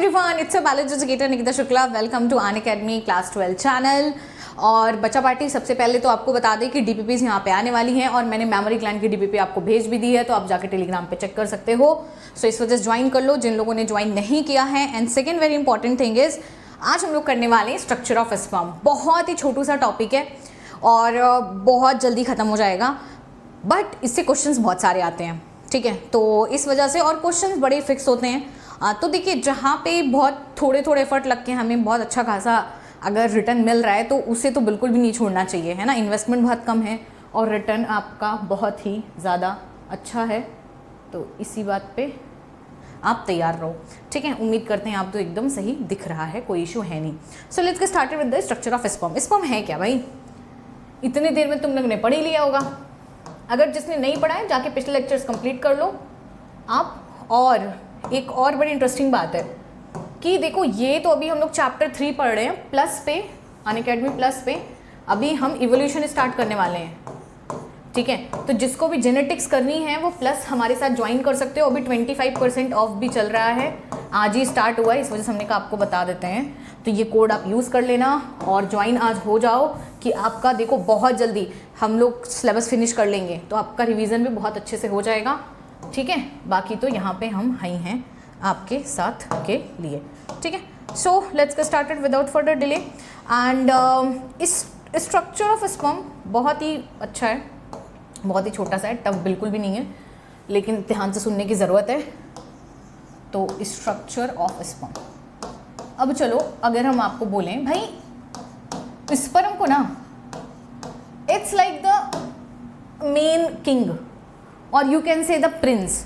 Everyone, it's a biology educator Nikita Shukla. Welcome to Unacademy class 12 channel. और बच्चा party, सबसे पहले तो आपको बता दें कि डीपीपीज यहाँ पे आने वाली हैं और मैंने मेमोरी ग्लैंड की डीपीपी आपको भेज भी दी है, तो आप जाके टेलीग्राम पे चेक कर सकते हो। सो इस वजह से ज्वाइन कर लो जिन लोगों ने ज्वाइन नहीं किया है। And second very important thing is, आज हम लोग करने वाले हैं स्ट्रक्चर ऑफ स्पर्म। बहुत ही छोटू सा टॉपिक है और बहुत जल्दी ख़त्म हो जाएगा, बट इससे क्वेश्चंस बहुत सारे आते हैं, ठीक है। तो इस वजह से, और क्वेश्चंस बड़े फिक्स होते हैं। तो देखिए, जहाँ पे बहुत थोड़े थोड़े एफर्ट लग के हमें बहुत अच्छा खासा अगर रिटर्न मिल रहा है तो उसे तो बिल्कुल भी नहीं छोड़ना चाहिए, है ना। इन्वेस्टमेंट बहुत कम है और रिटर्न आपका बहुत ही ज़्यादा अच्छा है, तो इसी बात पे आप तैयार रहो, ठीक है। उम्मीद करते हैं आप तो एकदम सही दिख रहा है, कोई इशू है नहीं। So let's get started with the structure of sperm. Sperm है क्या भाई? इतनी देर में तुम लोग ने पढ़ ही लिया होगा। अगर जिसने नहीं पढ़ा है जाके पिछले लेक्चर्स कंप्लीट कर लो आप। और एक और बड़ी इंटरेस्टिंग बात है कि देखो, ये तो अभी हम लोग चैप्टर 3 पढ़ रहे हैं प्लस पे, अनअकैडमी प्लस पे अभी हम इवोल्यूशन स्टार्ट करने वाले हैं, ठीक है। तो जिसको भी जेनेटिक्स करनी है वो प्लस हमारे साथ ज्वाइन कर सकते हो। अभी 25% ऑफ भी चल रहा है, आज ही स्टार्ट हुआ है, इस वजह से हमने कहा आपको बता देते हैं। तो ये कोड आप यूज़ कर लेना और ज्वाइन आज हो जाओ कि आपका देखो बहुत जल्दी हम लोग सिलेबस फिनिश कर लेंगे, तो आपका रिवीजन भी बहुत अच्छे से हो जाएगा, ठीक है। बाकी तो यहाँ पे हम ही हैं आपके साथ के लिए, ठीक है। So let's get started without further delay. And इस स्ट्रक्चर ऑफ स्पर्म बहुत ही अच्छा है, बहुत ही छोटा सा है, टफ बिल्कुल भी नहीं है, लेकिन ध्यान से सुनने की ज़रूरत है। तो स्ट्रक्चर ऑफ स्पर्म, अब चलो अगर हम आपको बोलें भाई स्पर्म को ना, it's like the main king और you can say the prince,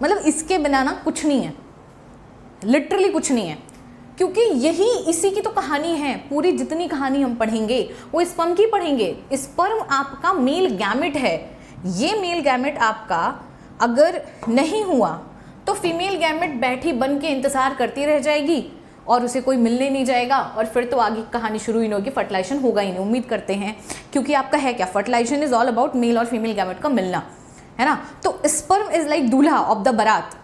मतलब इसके बिना ना कुछ नहीं है, लिटरली कुछ नहीं है, क्योंकि यही इसी की तो कहानी है। पूरी जितनी कहानी हम पढ़ेंगे वो स्पर्म की पढ़ेंगे। स्पर्म आपका मेल गैमेट है। ये मेल गैमेट आपका अगर नहीं हुआ तो फीमेल गैमेट बैठी बन के इंतज़ार करती रह जाएगी और उसे कोई मिलने नहीं जाएगा, और फिर तो आगे कहानी शुरू ही नहीं होगी, फर्टिलाइजेशन होगा ही नहीं। उम्मीद करते हैं, क्योंकि आपका है क्या, fertilization is all about male और फीमेल गैमेट का मिलना, है ना। तो स्पर्म इज लाइक दूल्हा ऑफ द बारात,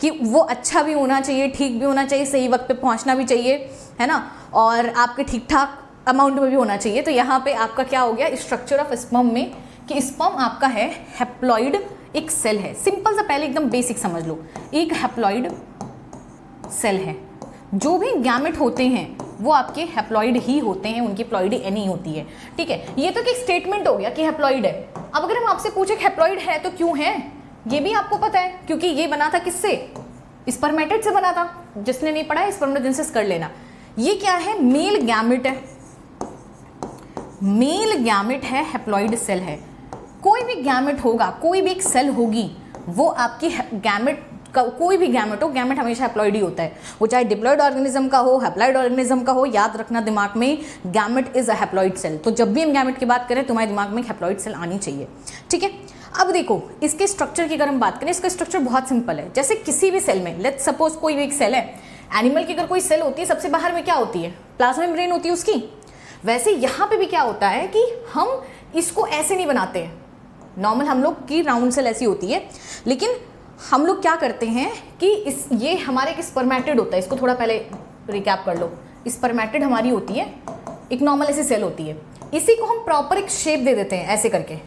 कि वो अच्छा भी होना चाहिए, ठीक भी होना चाहिए, सही वक्त पे पहुंचना भी चाहिए, है ना, और आपके ठीक ठाक अमाउंट में भी होना चाहिए। तो यहाँ पे आपका क्या हो गया स्ट्रक्चर ऑफ स्पर्म में, कि स्पर्म आपका है हैप्लॉइड एक सेल है। सिंपल सा पहले एकदम बेसिक समझ लो, एक हैप्लॉइड सेल है। जो भी गैमेट होते हैं वो आपके हैप्लॉइड ही होते हैं, उनकी प्लॉइडी नहीं होती है, ठीक है। ये तो एक स्टेटमेंट हो गया कि हैप्लॉइड है। अब अगर हम आपसे पूछे हैप्लॉइड है तो क्यों है, ये भी आपको पता है, क्योंकि ये बना था किससे, स्पर्मेटेड से बना था। जिसने नहीं पढ़ा है स्पर्मेटोजेनेसिस कर लेना। ये क्या है, मेल गैमेट है, मेल गैमेट है, हैप्लॉइड सेल है। कोई भी गैमेट होगा, कोई भी एक सेल होगी, वो आपकी गैमेट, कोई भी गैमेट हो, गैमेट हमेशा हैप्लॉइड ही होता है, वो चाहे डिप्लॉइड ऑर्गेनिज्म का हो, हैप्लॉइड ऑर्गेनिज्म का हो। याद रखना दिमाग में, gamete is a haploid cell. तो जब भी हम गैमेट की बात करें तुम्हारे दिमाग में हैप्लॉइड सेल आनी चाहिए, ठीक है। अब देखो इसके स्ट्रक्चर की अगर हम बात करें, इसका स्ट्रक्चर बहुत सिंपल है। जैसे किसी भी सेल में, लेट्स सपोज कोई भी एक सेल है, एनिमल की अगर कोई सेल होती है, सबसे बाहर में क्या होती है, प्लाज्मा मेम्ब्रेन होती है उसकी। वैसे यहाँ पे भी क्या होता है कि हम इसको ऐसे नहीं बनाते हैं, नॉर्मल हम लोग की राउंड सेल ऐसी होती है, लेकिन हम लोग क्या करते हैं कि ये हमारे एक स्पर्मेटिड होता है। इसको थोड़ा पहले रिकैप कर लो। स्पर्मेटिड हमारी होती है, एक नॉर्मल ऐसी सेल होती है, इसी को हम प्रॉपर एक शेप दे देते हैं, ऐसे करके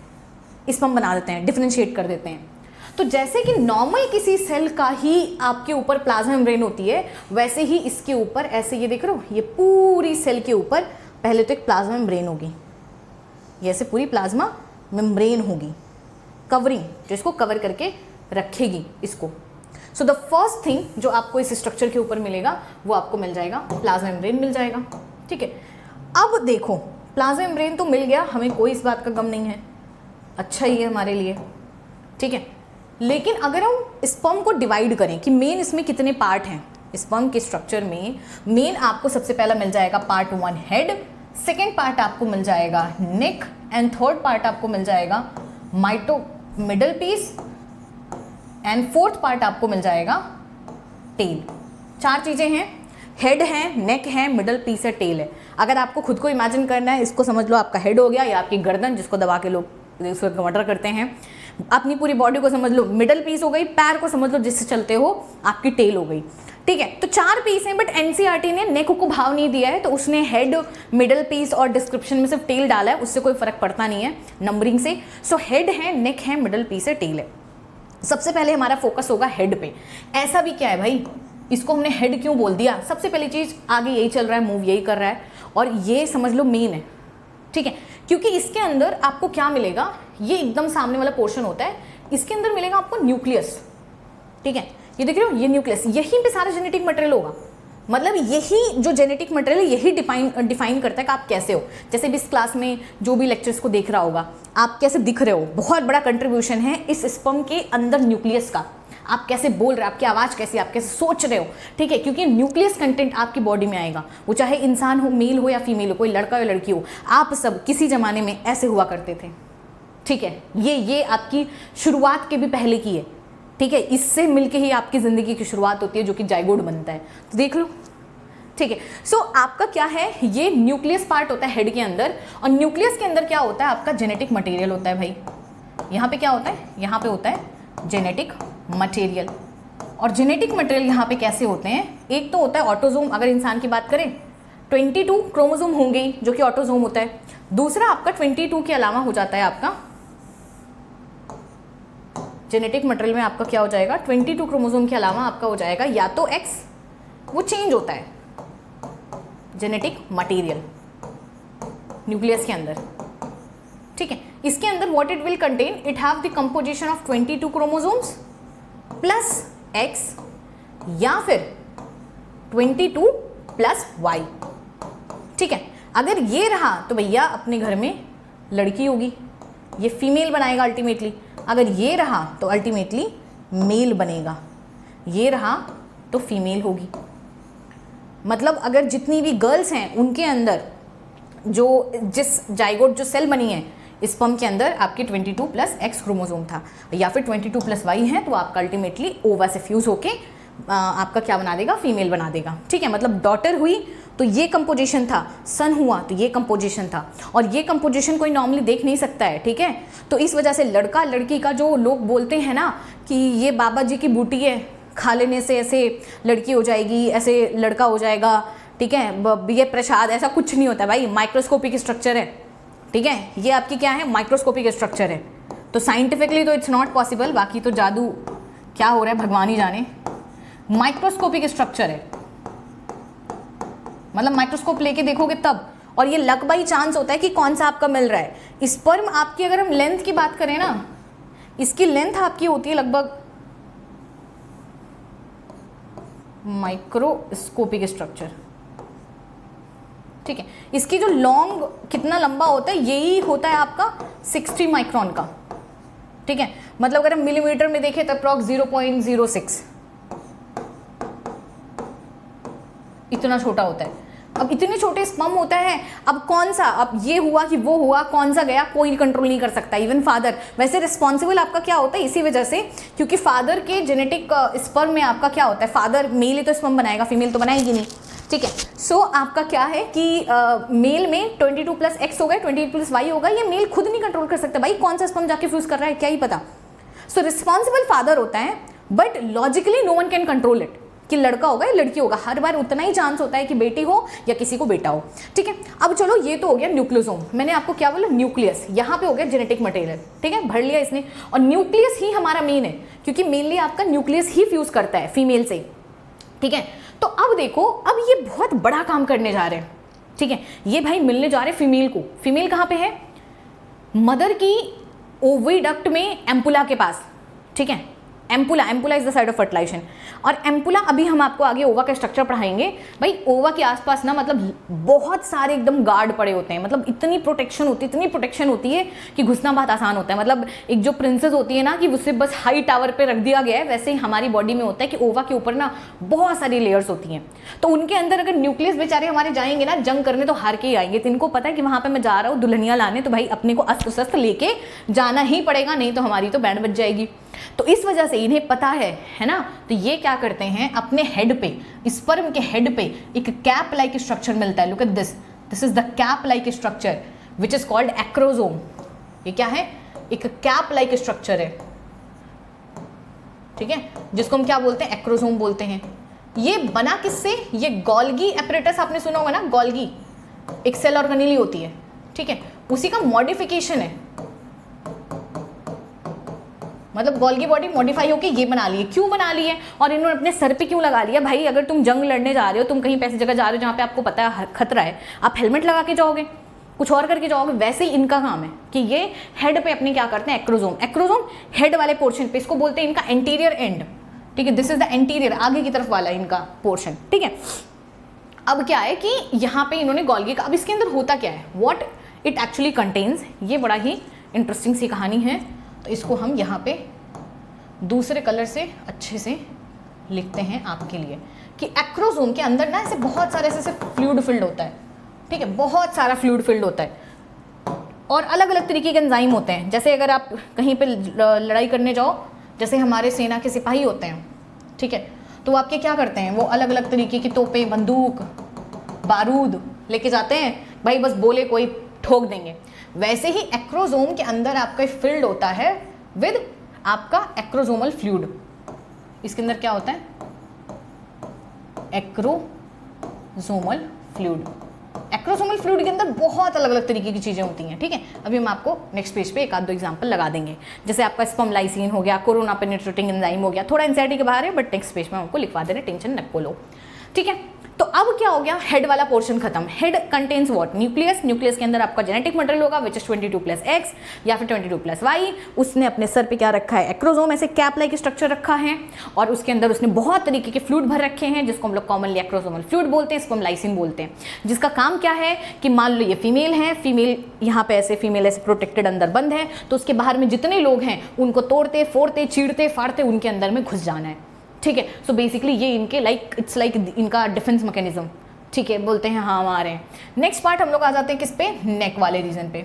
स्पर्म बना देते हैं, डिफरेंशिएट कर देते हैं। तो जैसे कि नॉर्मल किसी सेल का ही आपके ऊपर प्लाज्मा मेम्ब्रेन होती है, वैसे ही इसके ऊपर ऐसे, ये देख रहे हो, ये पूरी सेल के ऊपर पहले तो एक प्लाज्मा मेम्ब्रेन होगी, ये ऐसे पूरी प्लाज्मा मेम्ब्रेन होगी, कवरिंग, जो इसको कवर करके रखेगी इसको। सो द फर्स्ट थिंग जो आपको इस स्ट्रक्चर के ऊपर मिलेगा वो आपको मिल जाएगा प्लाज्मा मेम्ब्रेन मिल जाएगा, ठीक है। अब देखो प्लाज्मा मेम्ब्रेन तो मिल गया, हमें कोई इस बात का गम नहीं है, अच्छा ही है हमारे लिए, ठीक है। लेकिन अगर हम स्पर्म को डिवाइड करें कि मेन इसमें कितने पार्ट हैं, स्पर्म के स्ट्रक्चर में मेन आपको सबसे पहला मिल जाएगा पार्ट 1 हेड, सेकेंड पार्ट आपको मिल जाएगा नेक, एंड थर्ड पार्ट आपको मिल जाएगा माइटो middle piece, and fourth part आपको मिल जाएगा टेल। 4 चीज़ें हैं, हेड है, नेक है, मिडल पीस है, टेल है। अगर आपको खुद को इमेजिन करना है, इसको समझ लो आपका हेड हो गया, या आपकी गर्दन जिसको दबा के लोग इसको कमटर करते हैं, अपनी पूरी बॉडी को समझ लो मिडल पीस हो गई, पैर को समझ लो जिससे चलते हो आपकी टेल हो गई, ठीक है। तो 4 पीस हैं, बट एनसीईआरटी ने नेक को भाव नहीं दिया है, तो उसने हेड, मिडल पीस और डिस्क्रिप्शन में सिर्फ टेल डाला है, उससे कोई फर्क पड़ता नहीं है नंबरिंग से। सो हेड है, नेक है, मिडल पीस है, टेल है। सबसे पहले हमारा फोकस होगा हेड पे। ऐसा भी क्या है भाई, इसको हमने हेड क्यों बोल दिया? सबसे पहली चीज, आगे यही चल रहा है, मूव यही कर रहा है, और ये समझ लो मेन है, ठीक है। क्योंकि इसके अंदर आपको क्या मिलेगा, ये एकदम सामने वाला पोर्शन होता है, इसके अंदर मिलेगा आपको न्यूक्लियस, ठीक है। ये देख रहे हो, ये न्यूक्लियस, यहीं पे सारा जेनेटिक मटेरियल होगा। मतलब यही जो जेनेटिक मटेरियल है यही डिफाइन करता है कि आप कैसे हो। जैसे भी इस क्लास में जो भी लेक्चर्स को देख रहा होगा, आप कैसे दिख रहे हो, बहुत बड़ा कंट्रीब्यूशन है इस स्पर्म के अंदर न्यूक्लियस का। आप कैसे बोल रहे हो, आपकी आवाज़ कैसी, आप कैसे सोच रहे हो, ठीक है। क्योंकि न्यूक्लियस कंटेंट आपकी बॉडी में आएगा, वो चाहे इंसान हो, मेल हो या फीमेल हो, कोई लड़का हो या लड़की हो, आप सब किसी ज़माने में ऐसे हुआ करते थे, ठीक है। ये आपकी शुरुआत के भी पहले की है, ठीक है। इससे मिलके ही आपकी ज़िंदगी की शुरुआत होती है, जो कि जाइगोट बनता है। तो देख लो, ठीक है। सो आपका क्या है, ये न्यूक्लियस पार्ट होता है हेड के अंदर, और न्यूक्लियस के अंदर क्या होता है, आपका जेनेटिक मटेरियल होता है भाई। यहाँ पे क्या होता है, यहाँ पे होता है जेनेटिक मटेरियल। और जेनेटिक मटेरियल यहाँ पे कैसे होते हैं, एक तो होता है ऑटोजोम, अगर इंसान की बात करें 22 क्रोमोजोम होंगे जो कि ऑटोजोम होता है। दूसरा आपका 22 के अलावा हो जाता है आपका जेनेटिक मटेरियल में, आपका क्या हो जाएगा, 22 क्रोमोजोम के अलावा आपका हो जाएगा या तो एक्स, वो चेंज होता है जेनेटिक मटेरियल न्यूक्लियस के अंदर, ठीक है। इसके अंदर what it will contain, it have the composition of 22 chromosomes plus x या फिर 22 प्लस वाई, ठीक है। अगर ये रहा तो भैया अपने घर में लड़की होगी, ये फीमेल बनाएगा अल्टीमेटली। अगर ये रहा तो अल्टीमेटली मेल बनेगा, ये रहा तो फीमेल होगी। मतलब अगर जितनी भी गर्ल्स हैं उनके अंदर जो जिस जाइगोट जो सेल बनी है स्पर्म के अंदर, आपके 22 प्लस एक्स क्रोमोसोम था, या फिर 22 प्लस वाई है, तो आपका अल्टीमेटली ओवा से फ्यूज होके आपका क्या बना देगा, फीमेल बना देगा, ठीक है। मतलब डॉटर हुई तो ये कंपोजिशन था, सन हुआ तो ये कंपोजिशन था, और ये कंपोजिशन कोई नॉर्मली देख नहीं सकता है, ठीक है। तो इस वजह से लड़का लड़की का जो लोग बोलते हैं ना कि ये बाबा जी की बूटी है, खा लेने से ऐसे लड़की हो जाएगी, ऐसे लड़का हो जाएगा, ठीक है, ये प्रसाद, ऐसा कुछ नहीं होता भाई। माइक्रोस्कोपिक स्ट्रक्चर है, ठीक है, ये आपकी क्या है, माइक्रोस्कोपिक स्ट्रक्चर है। तो साइंटिफिकली तो इट्स नॉट पॉसिबल, बाकी तो जादू क्या हो रहा है भगवान ही जाने। माइक्रोस्कोपिक स्ट्रक्चर है, मतलब माइक्रोस्कोप लेके देखोगे तब, और ये लक बाई चांस होता है कि कौन सा आपका मिल रहा है। स्पर्म आपकी, अगर हम लेंथ की बात करें ना, इसकी लेंथ आपकी होती है लगभग, माइक्रोस्कोपिक स्ट्रक्चर, ठीक है। इसकी जो लॉन्ग कितना लंबा होता है, यही होता है आपका 60 माइक्रोन का, ठीक है। मतलब अगर हम मिलीमीटर में देखें तो अप्रॉक्स 0.06 इतना छोटा होता है। अब इतने छोटे स्पर्म होता है, अब कौन सा, अब ये हुआ कि वो हुआ, कौन सा गया कोई कंट्रोल नहीं कर सकता, इवन फादर। वैसे रिस्पॉन्सिबल आपका क्या होता है, इसी वजह से, क्योंकि फादर के जेनेटिक स्पर्म में आपका क्या होता है, फादर मेल ही तो स्पर्म बनाएगा, फीमेल तो बनाएगी नहीं, ठीक है। सो आपका क्या है कि मेल में 22 प्लस एक्स होगा, 22 प्लस वाई होगा, ये मेल खुद नहीं कंट्रोल कर सकता भाई, कौन सा स्पर्म जाके फ्यूज कर रहा है क्या ही पता। सो रिस्पॉन्सिबल फादर होता है, but logically no one can control it कि लड़का होगा या लड़की होगा, हर बार उतना ही चांस होता है कि बेटी हो या किसी को बेटा हो, ठीक है। अब चलो ये तो हो गया न्यूक्लियोसोम, मैंने आपको क्या बोला, न्यूक्लियस, यहाँ पे हो गया जेनेटिक मटेरियल, ठीक है, भर लिया इसने। और न्यूक्लियस ही हमारा मेन है, क्योंकि मेनली आपका न्यूक्लियस ही फ्यूज करता है फीमेल से, ठीक है। तो अब देखो, अब ये बहुत बड़ा काम करने जा रहे हैं, ठीक है। ये भाई मिलने जा रहे हैं फीमेल को। फीमेल कहाँ पे है, मदर की ओविडक्ट में एम्पुला के पास, ठीक है। Ampulla is the side of fertilization, और एम्पुला अभी हम आपको आगे ओवा का स्ट्रक्चर पढ़ाएंगे। भाई ओवा के आसपास ना मतलब बहुत सारे एकदम गार्ड पड़े होते हैं, मतलब इतनी प्रोटेक्शन होती है कि घुसना बहुत आसान होता है। मतलब एक जो प्रिंसेस होती है ना कि उससे बस हाई टावर पे रख दिया गया है, वैसे ही हमारी बॉडी में होता है कि ओवा के ऊपर ना बहुत सारी लेयर्स होती हैं। तो उनके अंदर अगर न्यूक्लियस बेचारे हमारे जाएंगे ना जंग करने, तो हार के ही आएंगे। तो इनको पता है कि वहाँ पर मैं जा रहा हूँ दुल्हनियाँ लाने, तो भाई अपने को अस्त्र शस्त्र लेके जाना ही पड़ेगा, नहीं तो हमारी तो बैंड बज जाएगी। तो इस वजह से इन्हें पता है ना। तो ये क्या करते हैं, अपने हेड पे, स्पर्म के हेड पे एक कैप लाइक स्ट्रक्चर मिलता है। Look at this is the cap like structure which is called acrosome. ये क्या है, एक कैप लाइक स्ट्रक्चर है, ठीक है, जिसको हम क्या बोलते हैं, एक्रोसोम बोलते हैं। ये बना किससे, ये गोल्गी एपरेटस आपने सुना होगा ना, गोल्गी एक सेल ऑर्गेनेली होती है, ठीक है, उसी का मॉडिफिकेशन है। मतलब गोल्गी बॉडी मॉडिफाई होके ये बना ली है। क्यों बना ली है और इन्होंने अपने सर पे क्यों लगा लिया? भाई अगर तुम जंग लड़ने जा रहे हो, तुम कहीं ऐसी जगह जा रहे हो जहाँ पे आपको पता है खतरा है, आप हेलमेट लगा के जाओगे, कुछ और करके जाओगे। वैसे ही इनका काम है कि ये हेड पे अपने क्या करते हैं, एक्रोसोम, एक्रोसोम हेड वाले पोर्शन पे, इसको बोलते हैं इनका एंटीरियर एंड, ठीक है, दिस इज द एंटीरियर, आगे की तरफ वाला इनका पोर्शन, ठीक है। अब क्या है कि यहाँ पे इन्होंने गोल्गी का, अब इसके अंदर होता क्या है, व्हाट इट एक्चुअली कंटेन्स, ये बड़ा ही इंटरेस्टिंग सी कहानी है। तो इसको हम यहाँ पे दूसरे कलर से अच्छे से लिखते हैं आपके लिए कि एक्रोसोम के अंदर ना ऐसे बहुत सारे ऐसे फ्लूइड फिल्ड होता है, ठीक है, बहुत सारा फ्लूइड फिल्ड होता है और अलग अलग तरीके के एंजाइम होते हैं। जैसे अगर आप कहीं पे लड़ाई करने जाओ, जैसे हमारे सेना के सिपाही होते हैं, ठीक है, तो वो आपके क्या करते हैं, वो अलग अलग तरीके की तोपें, बंदूक, बारूद लेके जाते हैं, भाई बस बोले कोई ठोक देंगे। वैसे ही एक्रोसोम के अंदर आपका फील्ड होता है विद आपका एक्रोसोमल फ्लूइड। इसके अंदर क्या होता है, एक्रोसोमल फ्लूइड। एक्रोसोमल फ्लूइड के अंदर बहुत अलग अलग तरीके की चीज़ें होती हैं, ठीक है। अभी हम आपको नेक्स्ट पेज पे एक आध दो एग्जांपल लगा देंगे, जैसे आपका स्पर्मलाइसिन हो गया, कोरोना पेनिट्रेटिंग एंजाइम हो गया, थोड़ा एंजाइटी के बाहर है बट नेक्स्ट पेज में हमको लिखवा देना, टेंशन न लो, ठीक है। तो अब क्या हो गया, हेड वाला पोर्शन खत्म। Head contains what, nucleus, nucleus के अंदर आपका जेनेटिक मटेरियल होगा विच इज 22+X या फिर 22+Y। उसने अपने सर पे क्या रखा है, एक्रोसोम, ऐसे कैप लाइक स्ट्रक्चर रखा है और उसके अंदर उसने बहुत तरीके के फ्लूइड भर रखे हैं जिसको हम लोग कॉमनली एक्रोसोमल फ्लूइड बोलते हैं, स्पर्मलाइसिन बोलते हैं, जिसका काम क्या है कि मान लो ये फीमेल है, फीमेल यहाँ पे ऐसे फीमेल ऐसे प्रोटेक्टेड अंदर बंद है, तो उसके बाहर में जितने लोग हैं उनको तोड़ते फोड़ते चीरते फाड़ते उनके अंदर में घुस जाना है, ठीक है। सो बेसिकली ये इनके इट्स लाइक इनका डिफेंस मैकेनिज्म, ठीक है, बोलते हैं हाँ हमारे। नेक्स्ट पार्ट हम लोग आ जाते हैं किस पे, नेक वाले रीजन पे।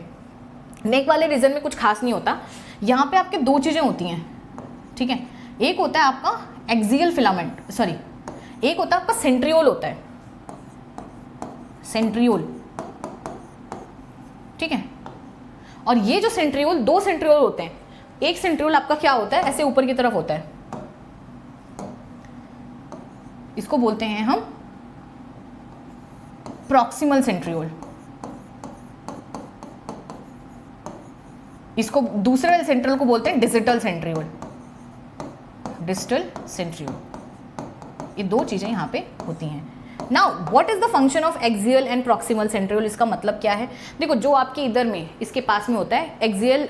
नेक वाले रीजन में कुछ खास नहीं होता, यहाँ पे आपके दो चीज़ें होती हैं, ठीक है। एक होता है आपका एक्सियल फिलामेंट, सॉरी एक होता है आपका सेंट्रियोल होता है, सेंट्रियोल, ठीक है। और ये जो सेंट्रियोल, दो सेंट्रियोल होते हैं, एक सेंट्रियोल आपका क्या होता है, ऐसे ऊपर की तरफ होता है, इसको बोलते हैं हम प्रॉक्सिमल सेंट्रियोल। इसको दूसरे वाले सेंट्रियोल को बोलते हैं डिजिटल सेंट्रियोल, डिजिटल सेंट्रियोल। ये दो चीजें यहां पे होती हैं। Now what is the function of axial and proximal centriole, इसका मतलब क्या है, देखो जो आपके इधर में इसके पास में होता है एक्सियल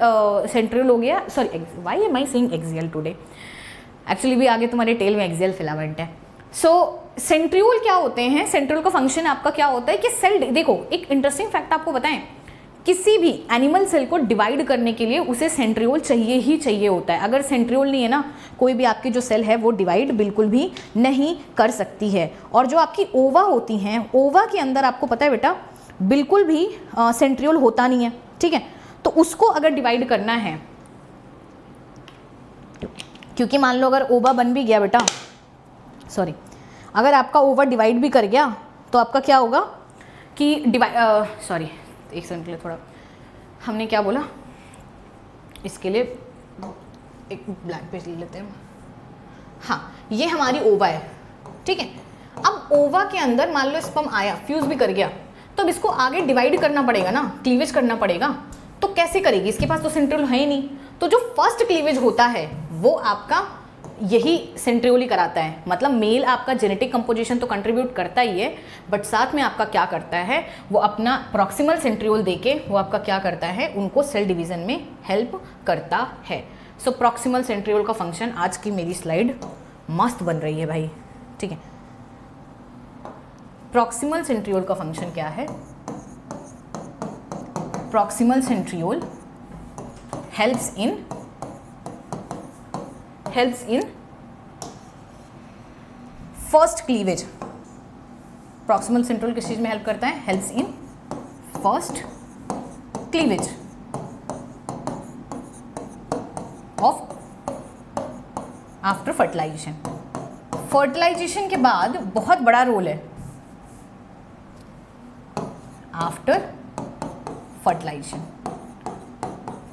सेंट्रियोल हो गया, sorry why am I saying axial today, actually भी आगे तुम्हारे टेल में एक्सियल फिलामेंट है। सो सेंट्रियोल क्या होते हैं, सेंट्रियोल का फंक्शन आपका क्या होता है कि सेल, देखो एक इंटरेस्टिंग फैक्ट आपको बताएं, किसी भी एनिमल सेल को डिवाइड करने के लिए उसे सेंट्रियोल चाहिए ही चाहिए होता है। अगर सेंट्रियोल नहीं है ना, कोई भी आपकी जो सेल है वो डिवाइड बिल्कुल भी नहीं कर सकती है। और जो आपकी ओवा होती हैं, ओवा के अंदर आपको पता है बेटा बिल्कुल भी सेंट्रियोल होता नहीं है, ठीक है। तो उसको अगर डिवाइड करना है, क्योंकि मान लो अगर ओवा बन भी गया बेटा, सॉरी अगर आपका ओवा डिवाइड भी कर गया तो आपका क्या होगा कि सॉरी एक सेकंड के लिए थोड़ा हमने क्या बोला, इसके लिए एक ब्लैंक पेज ले लेते हैं। हाँ, ये हमारी ओवा है, ठीक है। अब ओवा के अंदर मान लो स्पर्म आया, फ्यूज भी कर गया, तो अब इसको आगे डिवाइड करना पड़ेगा ना, क्लीवेज करना पड़ेगा। तो कैसे करेगी, इसके पास तो सेंट्रियोल है ही नहीं। तो जो फर्स्ट क्लीवेज होता है वो आपका यही सेंट्रियोल ही कराता है। मतलब मेल आपका जेनेटिक कंपोजिशन तो कंट्रीब्यूट करता ही है, बट साथ में आपका क्या करता है, वो अपना प्रॉक्सिमल सेंट्रियोल देके वो आपका क्या करता है, उनको सेल डिवीजन में हेल्प करता है। सो प्रॉक्सिमल सेंट्रियोल का फंक्शन, आज की मेरी स्लाइड मस्त बन रही है भाई, ठीक है। प्रॉक्सिमल सेंट्रियोल का फंक्शन क्या है, proximal centriole helps in first cleavage. Proximal centriole किस चीज में हेल्प करता है, helps in first cleavage of after fertilization. Fertilization के बाद बहुत बड़ा रोल है आफ्टर फर्टिलाइजेशन।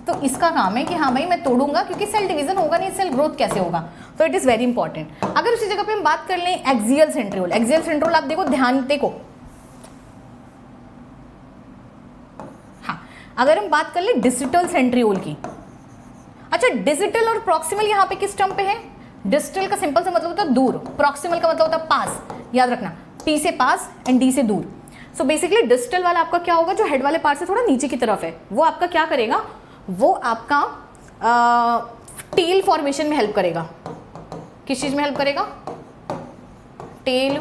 तो इसका काम है कि हाँ भाई मैं तोड़ूंगा, क्योंकि सेल डिवीजन होगा नहीं, सेल ग्रोथ कैसे होगा, तो इट इज वेरी इंपॉर्टेंट। अगर उसी जगह पे हम बात कर लें एक्सियल सेंट्रियोल, एक्सियल सेंट्रियोल आप देखो, ध्यान देखो, हाँ अगर हम बात कर ले डिस्टल सेंट्रियोल की, अच्छा डिजिटल और प्रॉक्सिमल यहाँ पे किस टर्म पे है? डिस्टल का सिंपल सा मतलब होता है दूर, प्रॉक्सिमल का मतलब होता है पास, याद रखना, P से पास एंड D से दूर। सो बेसिकली डिस्टल वाला आपका क्या होगा, जो हेड वाले पार्ट से थोड़ा नीचे की तरफ है, वो आपका क्या करेगा, वो आपका टेल फॉर्मेशन में हेल्प करेगा। किस चीज में हेल्प करेगा? टेल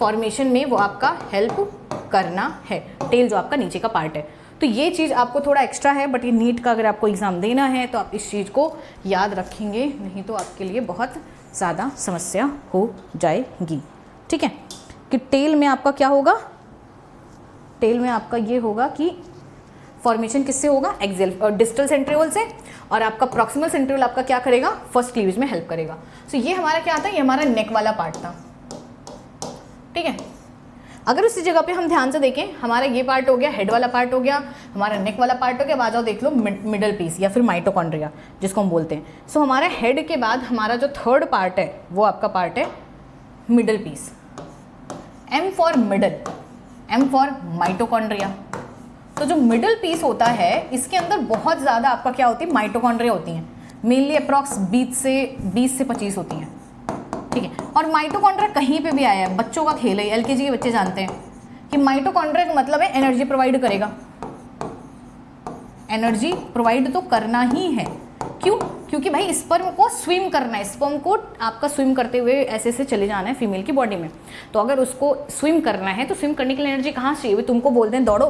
फॉर्मेशन में वो आपका हेल्प करना है, टेल जो आपका नीचे का पार्ट है। तो ये चीज़ आपको थोड़ा एक्स्ट्रा है, बट ये नीट का अगर आपको एग्जाम देना है तो आप इस चीज़ को याद रखेंगे, नहीं तो आपके लिए बहुत ज़्यादा समस्या हो जाएगी। ठीक है, कि टेल में आपका क्या होगा, टेल में आपका ये होगा कि फॉर्मेशन किससे होगा, एक्सियल और डिस्टल सेंट्रियोल से, और आपका प्रॉक्सिमल सेंट्रियोल आपका क्या करेगा, फर्स्ट क्लीवेज में हेल्प करेगा। सो ये हमारा क्या आता है, ये हमारा नेक वाला पार्ट था। ठीक है, अगर उसी जगह पे हम ध्यान से देखें, हमारा ये पार्ट हो गया, हेड वाला पार्ट हो गया, हमारा नेक वाला पार्ट हो गया, आ जाओ देख लो मिडल पीस या फिर माइटोकॉन्ड्रिया जिसको हम बोलते हैं। सो हमारा हेड के बाद हमारा जो थर्ड पार्ट है वो आपका पार्ट है middle piece, M for middle, M for mitochondria. तो जो मिडल पीस होता है इसके अंदर बहुत ज़्यादा आपका क्या होती है, माइटोकॉन्ड्रिया होती हैं, मेनली अप्रॉक्स 20 से 25 होती हैं। ठीक है, और माइटोकॉन्ड्रिया कहीं पे भी आया है, बच्चों का खेल है, LKG के बच्चे जानते हैं कि माइटोकॉन्ड्रिया का मतलब है एनर्जी प्रोवाइड करेगा, एनर्जी प्रोवाइड तो करना ही है। क्यों? क्योंकि भाई स्पर्म को स्विम करना है, स्पर्म को आपका स्विम करते हुए ऐसे से चले जाना है फीमेल की बॉडी में, तो अगर उसको स्विम करना है तो स्विम करने के लिए एनर्जी कहाँ से चाहिए? तुमको बोल दें दौड़ो,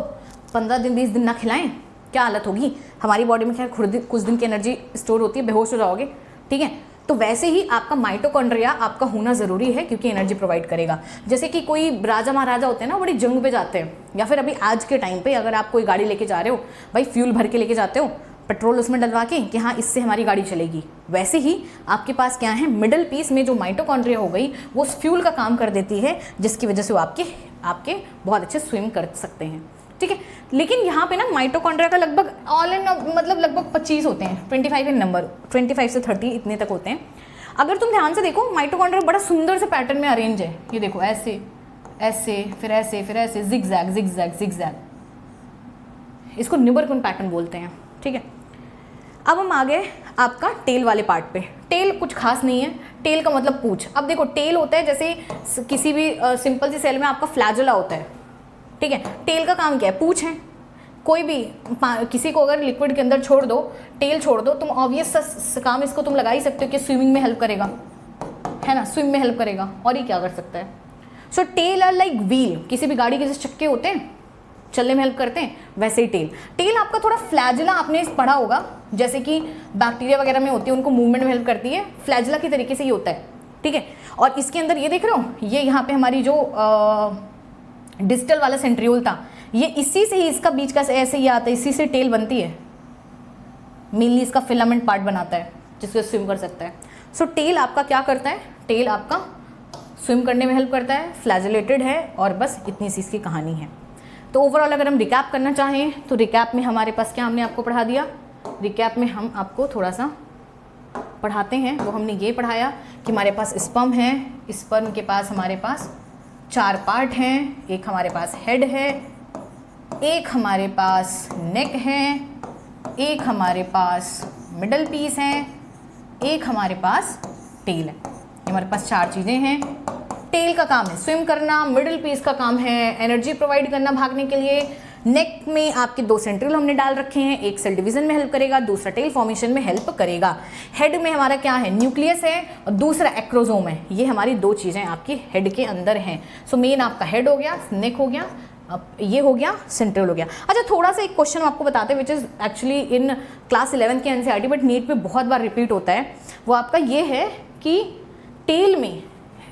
15 दिन 20 दिन ना खिलाएं, क्या हालत होगी हमारी बॉडी में? खैर कुछ दिन की एनर्जी स्टोर होती है, बेहोश हो जाओगे। ठीक है, तो वैसे ही आपका माइटोकॉन्ड्रिया आपका होना ज़रूरी है, क्योंकि एनर्जी प्रोवाइड करेगा। जैसे कि कोई राजा महाराजा होते हैं ना, बड़ी जंग पे जाते हैं, या फिर अभी आज के टाइम पे अगर आप कोई गाड़ी लेके जा रहे हो, भाई फ्यूल भर के लेके जाते हो, पेट्रोल उसमें डलवा के कि हाँ इससे हमारी गाड़ी चलेगी, वैसे ही आपके पास क्या है, मिडल पीस में जो माइटोकॉन्ड्रिया हो गई वो उस फ्यूल का काम कर देती है, जिसकी वजह से वो आपके बहुत अच्छे स्विम कर सकते हैं। ठीक है, लेकिन यहाँ पे ना माइटोकॉन्ड्रिया का लगभग ऑल इन मतलब लगभग 25 होते हैं, 25 इन नंबर, 25 से 30 इतने तक होते हैं। अगर तुम ध्यान से देखो माइटोकॉन्ड्रिया बड़ा सुंदर से पैटर्न में अरेंज है, ये देखो ऐसे ऐसे फिर ऐसे फिर ऐसे, जिगजैग जिगजैग जिगजैग, इसको निबरकुन पैटर्न बोलते हैं। ठीक है, अब हम आ गए आपका टेल वाले पार्ट पे। टेल कुछ खास नहीं है, टेल का मतलब पूंछ। अब देखो टेल होता है जैसे किसी भी सिंपल सी सेल में आपका फ्लैजुला होता है। ठीक है, टेल का काम क्या है, पूंछ है। कोई भी किसी को अगर लिक्विड के अंदर छोड़ दो, टेल छोड़ दो, तुम ऑब्वियस काम इसको तुम लगा ही सकते हो कि स्विमिंग में हेल्प करेगा, है ना, स्विम में हेल्प करेगा, और ये क्या कर सकता है। So tail are like wheel, किसी भी गाड़ी के जैसे चक्के होते हैं चलने में हेल्प करते हैं, वैसे ही टेल। टेल आपका थोड़ा फ्लैजुला आपने पढ़ा होगा, जैसे कि बैक्टीरिया वगैरह में होती है, उनको मूवमेंट में हेल्प करती है, फ्लैजुला की तरीके से ही होता है। ठीक है, और इसके अंदर ये देख रहे हो, ये यहाँ पे हमारी जो डिस्टल वाला सेंट्रियोल था, ये इसी से ही इसका बीच का ऐसे ही आता है, इसी से टेल बनती है, मेनली इसका फिलामेंट पार्ट बनाता है जिसको स्विम कर सकता है। सो टेल आपका क्या करता है, टेल आपका स्विम करने में हेल्प करता है, फ्लैजुलेटेड है, और बस इतनी सी इसकी कहानी है। तो ओवरऑल अगर हम रिकैप करना चाहें तो रिकैप में हमारे पास क्या हमने आपको पढ़ा दिया, रिकैप में हम आपको थोड़ा सा पढ़ाते हैं। वो हमने ये पढ़ाया कि हमारे पास स्पर्म है, स्पर्म के पास हमारे पास 4 पार्ट हैं, एक हमारे पास हेड है, एक हमारे पास नेक है, एक हमारे पास मिडल पीस है, एक हमारे पास टेल है। ये हमारे पास 4 चीज़ें हैं। टेल का काम है स्विम करना, मिडिल पीस का काम है एनर्जी प्रोवाइड करना भागने के लिए, नेक में आपके 2 सेंट्रियोल हमने डाल रखे हैं, एक सेल डिवीजन में हेल्प करेगा, दूसरा टेल फॉर्मेशन में हेल्प करेगा। हेड में हमारा क्या है, न्यूक्लियस है, और दूसरा एक्रोजोम है। ये हमारी 2 चीज़ें आपकी हेड के अंदर हैं। सो मेन आपका हेड हो गया, नेक हो गया, अब ये हो गया, सेंट्रियोल हो गया। अच्छा, थोड़ा सा एक क्वेश्चन आपको बताते हैं which is actually in class 11 के NCERT बट नीट में बहुत बार रिपीट होता है। वो आपका ये है कि टेल में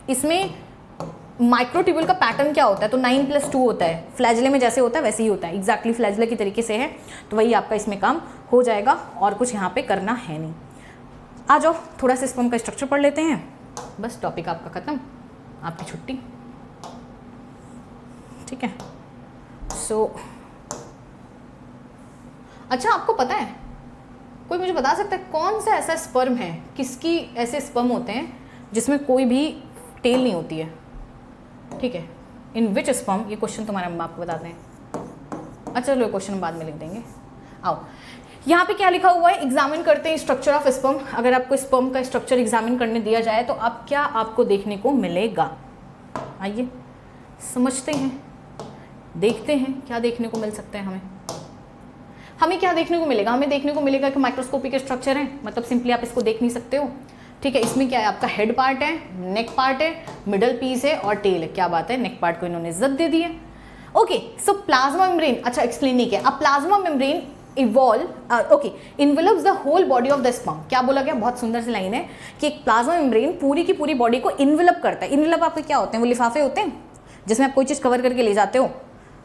इसमें माइक्रोट्यूब्यूल का पैटर्न क्या होता है, तो 9+2 होता है। फ्लैजुले में जैसे होता है वैसे ही होता है, एग्जैक्टली फ्लैजुले की तरीके से है, तो वही आपका इसमें काम हो जाएगा, और कुछ यहाँ पे करना है नहीं। आ जाओ थोड़ा सा स्पर्म का स्ट्रक्चर पढ़ लेते हैं, बस टॉपिक आपका ख़त्म, आपकी छुट्टी। ठीक है, सो अच्छा आपको पता है कोई मुझे बता सकता है कौन सा ऐसा स्पर्म है, किसकी ऐसे स्पर्म होते हैं जिसमें कोई भी टेल नहीं होती है? ठीक है, इन विच स्पर्म, ये क्वेश्चन तुम्हारे हम आपको बताते हैं। अच्छा चलो क्वेश्चन हम बाद में लिख देंगे। आओ यहाँ पे क्या लिखा हुआ है, एग्जामिन करते हैं स्ट्रक्चर ऑफ स्पर्म। अगर आपको स्पर्म का स्ट्रक्चर एग्जामिन करने दिया जाए तो आप क्या आपको देखने को मिलेगा? आइए समझते हैं, देखते हैं क्या देखने को मिल सकता है हमें क्या देखने को मिलेगा? हमें देखने को मिलेगा कि माइक्रोस्कोपिक स्ट्रक्चर है, मतलब सिंपली आप इसको देख नहीं सकते हो। ठीक है, इसमें क्या है, आपका हेड पार्ट है, नेक पार्ट है, मिडल पीस है और टेल है। क्या बात है, नेक पार्ट को इन्होंने इज्जत दे दी है। ओके, सो प्लाज्मा मेम्ब्रेन, अच्छा एक्सप्लेन नहीं किया। अब plasma membrane envelops the whole body of the sperm. क्या बोला गया, बहुत सुंदर सी लाइन है कि एक प्लाज्मा मेम्ब्रेन पूरी की पूरी बॉडी को इन्वेलप करता है। इन्वेलप आपके क्या होते हैं, वो लिफाफे होते हैं जिसमें आप कोई चीज़ कवर करके ले जाते हो।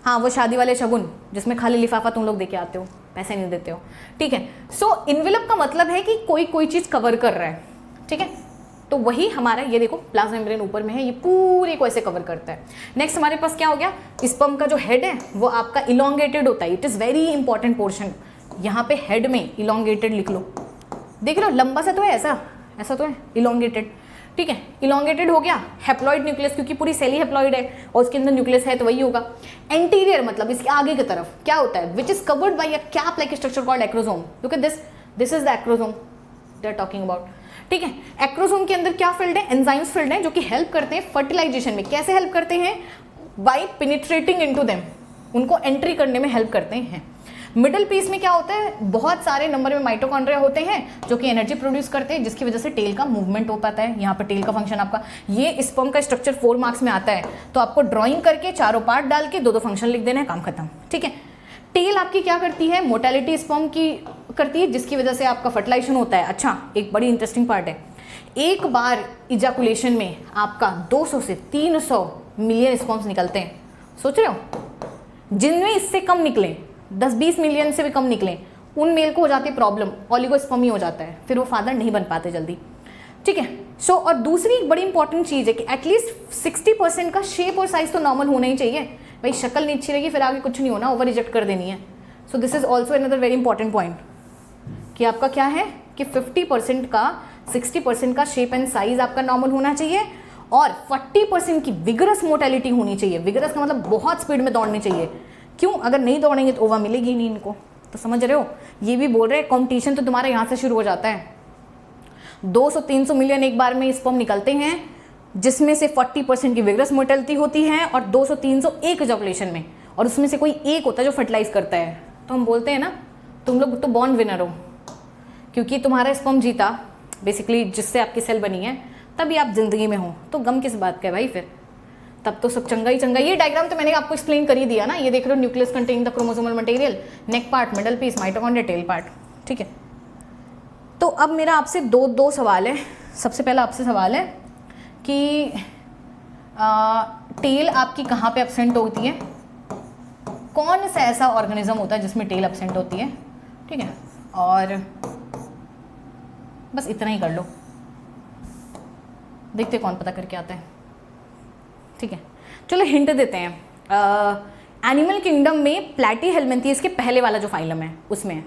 हाँ, वो शादी वाले शगुन जिसमें खाली लिफाफा तुम लोग देके आते हो, पैसे नहीं देते हो। ठीक है, सो इन्वेलप का मतलब है कि कोई चीज़ कवर कर रहा है। ठीक है, तो वही हमारा, ये देखो प्लाज्मा मेम्ब्रेन ऊपर में है, ये पूरे को ऐसे कवर करता है। नेक्स्ट हमारे पास क्या हो गया, स्पर्म का जो हेड है वो आपका इलोंगेटेड होता है। It is very important portion. यहाँ पे हेड में इलोंगेटेड लिख लो, देख लो लंबा सा तो है, ऐसा तो है, इलोंगेटेड। ठीक है, इलोंगेटेड हो गया। हैप्लॉइड न्यूक्लियस, क्योंकि पूरी सेल ही हैप्लॉइड है और उसके अंदर न्यूक्लियस है तो वही होगा। एंटीरियर मतलब इसके आगे की तरफ क्या होता है, which is covered by a cap like structure called acrosome. Look at this is the acrosome they are talking about. ठीक है, एक्रोसोम के अंदर क्या फील्ड है, एंजाइम्स फील्ड है, जो कि हेल्प करते हैं फर्टिलाइजेशन में। कैसे हेल्प करते हैं, बाय पेनिट्रेटिंग इनटू देम, उनको एंट्री करने में हेल्प करते हैं। मिडल पीस में क्या होता है, बहुत सारे नंबर में माइटोकॉन्ड्रिया होते हैं जो कि एनर्जी प्रोड्यूस करते हैं, जिसकी वजह से टेल का मूवमेंट हो पाता है। यहाँ पर टेल का फंक्शन आपका, ये स्पर्म का स्ट्रक्चर 4 मार्क्स में आता है, तो आपको ड्राइंग करके चारों पार्ट डाल के 2 फंक्शन लिख देना है, काम खत्म। ठीक है, टेल आपकी क्या करती है, मोटेलिटी स्पर्म की करती है, जिसकी वजह से आपका फर्टिलाइजेशन होता है। अच्छा, एक बड़ी इंटरेस्टिंग पार्ट है, एक बार इजैकुलेशन में आपका 200 से 300 मिलियन स्पर्म्स निकलते हैं। सोच रहे हो, जिनमें इससे कम निकले, 10-20 मिलियन से भी कम निकले, उन मेल को हो जाती है प्रॉब्लम, ऑलिगोस्पर्मी हो जाता है, फिर वो फादर नहीं बन पाते जल्दी। ठीक है, सो और दूसरी एक बड़ी इंपॉर्टेंट चीज़ है कि एटलीस्ट 60% का शेप और साइज तो नॉर्मल होना ही चाहिए। भाई शक्ल नहीं अच्छी रहेगी फिर आगे कुछ नहीं होना, ओवर रिजेक्ट कर देनी है। So this is also another very important point कि आपका क्या है कि 50% का 60% का शेप एंड साइज आपका नॉर्मल होना चाहिए और 40% की विगरस मोटेलिटी होनी चाहिए। विगरस का मतलब बहुत स्पीड में दौड़नी चाहिए। क्यों, अगर नहीं दौड़ेंगे तो ओवा मिलेगी नहीं इनको, तो समझ रहे हो। ये भी बोल रहे हैं कंपटीशन तो तुम्हारा यहाँ से शुरू हो जाता है। 200-300 मिलियन एक बार में स्पर्म निकलते हैं, जिसमें से 40% की विगरस मोटेलिटी होती है और 200-300 एक इजैकुलेशन में, और उसमें से कोई एक होता है जो फर्टिलाइज करता है। तो हम बोलते हैं ना, तुम लोग तो बॉर्न विनर हो, क्योंकि तुम्हारा स्पर्म जीता बेसिकली, जिससे आपकी सेल बनी है, तभी आप जिंदगी में हो। तो गम किस बात का है भाई, फिर तब तो सब चंगा ही चंगा। ये डायग्राम तो मैंने आपको एक्सप्लेन कर ही दिया ना, ये देख रहे हो, nucleus containing the chromosomal material, neck part, middle piece, mitochondria, tail part. ठीक है, तो अब मेरा आपसे दो सवाल है। सबसे पहला आपसे सवाल है कि टेल आपकी कहाँ पे एब्सेंट होती है, कौन सा ऐसा ऑर्गेनिज्म होता है जिसमें टेल एब्सेंट होती है। ठीक है, और बस इतना ही कर लो, देखते कौन पता करके आता है। ठीक है, चलो हिंट देते हैं। एनिमल किंगडम में प्लैटीहेल्मिंथेस के पहले वाला जो फाइलम है उसमें है।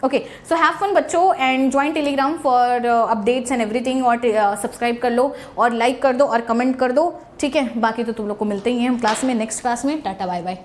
ओके, सो हैव फन बच्चों and join Telegram for updates and everything, और सब्सक्राइब कर लो और लाइक कर दो और कमेंट कर दो। ठीक है, बाकी तो तुम लोग को मिलते ही हैं हम क्लास में, नेक्स्ट क्लास में। Tata bye bye.